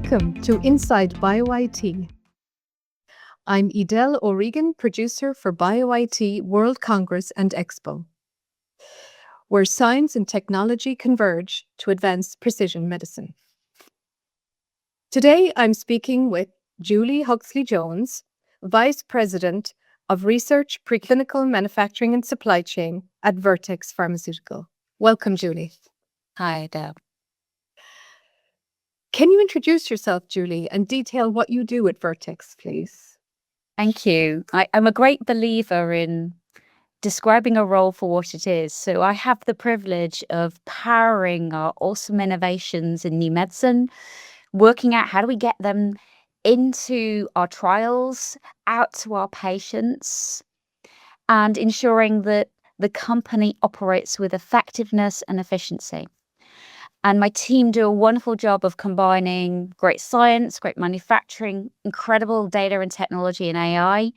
Welcome to Inside BioIT. I'm Edel O'Regan, producer for BioIT World Congress and Expo, where science and technology converge to advance precision medicine. Today, I'm speaking with Julie Huxley-Jones, Vice President of Research, Preclinical Manufacturing and Supply Chain at Vertex Pharmaceuticals. Welcome, Julie. Hi, Deb. Can you introduce yourself, Julie, and detail what you do at Vertex, please? Thank you. I'm a great believer in describing a role for what it is. So I have the privilege of powering our awesome innovations in new medicine, working out how do we get them into our trials, out to our patients, and ensuring that the company operates with effectiveness and efficiency. And my team do a wonderful job of combining great science, great manufacturing, incredible data and technology and AI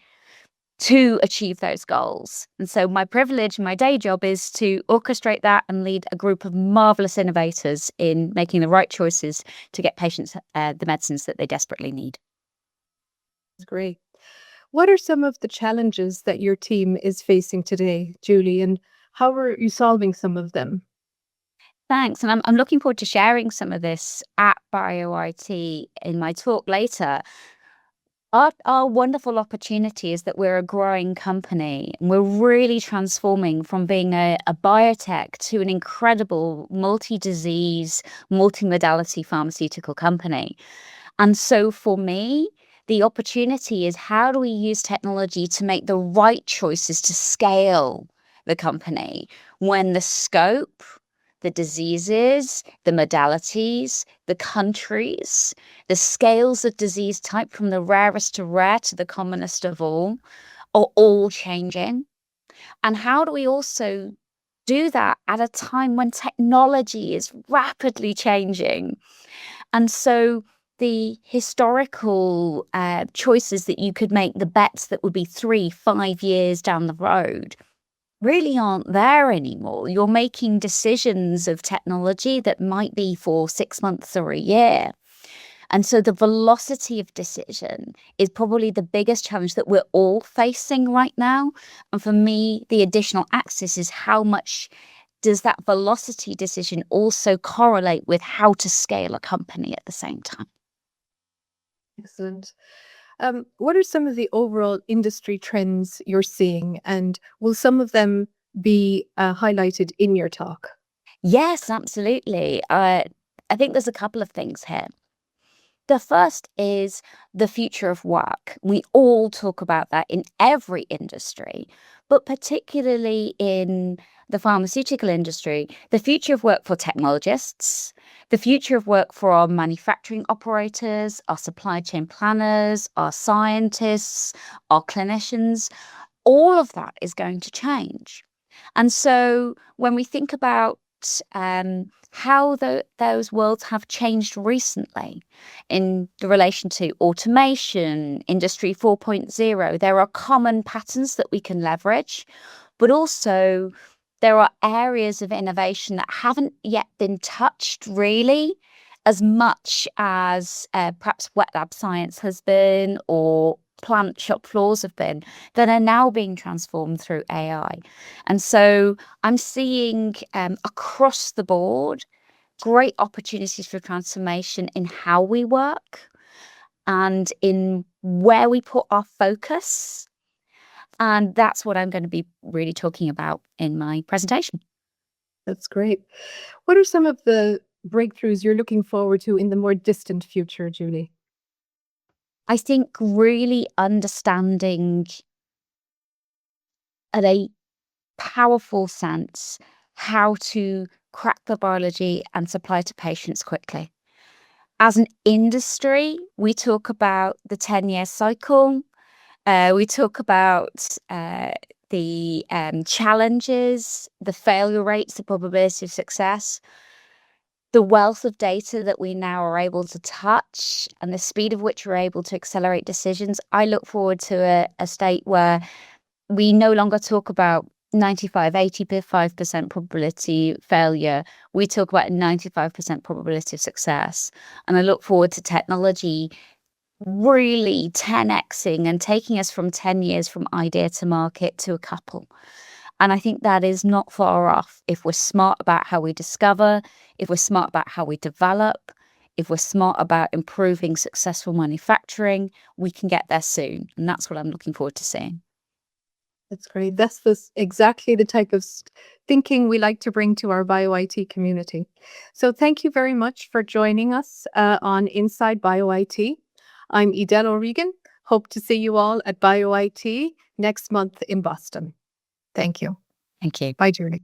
to achieve those goals. And so my privilege, my day job is to orchestrate that and lead a group of marvelous innovators in making the right choices to get patients the medicines that they desperately need. That's great. What are some of the challenges that your team is facing today, Julie, and how are you solving some of them? Thanks. And I'm looking forward to sharing some of this at BioIT in my talk later. Our wonderful opportunity is that we're a growing company and we're really transforming from being a biotech to an incredible multi-disease, multi-modality pharmaceutical company. And so for me, the opportunity is how do we use technology to make the right choices to scale the company when the scope, the diseases, the modalities, the countries, the scales of disease type from the rarest to rare to the commonest of all are all changing. And how do we also do that at a time when technology is rapidly changing? And so the historical choices that you could make, the bets that would be 3-5 years down the road, really aren't there anymore. You're making decisions of technology that might be for 6 months or a year. And so the velocity of decision is probably the biggest challenge that we're all facing right now. And for me, the additional axis is how much does that velocity decision also correlate with how to scale a company at the same time? Excellent. What are some of the overall industry trends you're seeing, and will some of them be highlighted in your talk? Yes, absolutely. I think there's a couple of things here. The first is the future of work. We all talk about that in every industry, but particularly in the pharmaceutical industry, the future of work for technologists, the future of work for our manufacturing operators, our supply chain planners, our scientists, our clinicians, all of that is going to change. And so when we think about how those worlds have changed recently in the relation to automation, Industry 4.0, there are common patterns that we can leverage, but also there are areas of innovation that haven't yet been touched really as much as perhaps wet lab science has been or plant shop floors have been, that are now being transformed through AI. And so I'm seeing across the board great opportunities for transformation in how we work and in where we put our focus. And that's what I'm going to be really talking about in my presentation. That's great. What are some of the breakthroughs you're looking forward to in the more distant future, Julie? I think really understanding at a powerful sense how to crack the biology and supply to patients quickly. As an industry, we talk about the 10-year cycle. We talk about the challenges, the failure rates, the probability of success, the wealth of data that we now are able to touch, and the speed of which we're able to accelerate decisions. I look forward to a state where we no longer talk about 85% probability failure. We talk about a 95% probability of success. And I look forward to technology really 10xing and taking us from 10 years from idea to market to a couple. And I think that is not far off if we're smart about how we discover, if we're smart about how we develop, if we're smart about improving successful manufacturing, we can get there soon. And that's what I'm looking forward to seeing. That's great. That's exactly the type of thinking we like to bring to our BioIT community. So thank you very much for joining us on Inside BioIT. I'm Edel O'Regan. Hope to see you all at BioIT next month in Boston. Thank you. Thank you. Bye, Julie.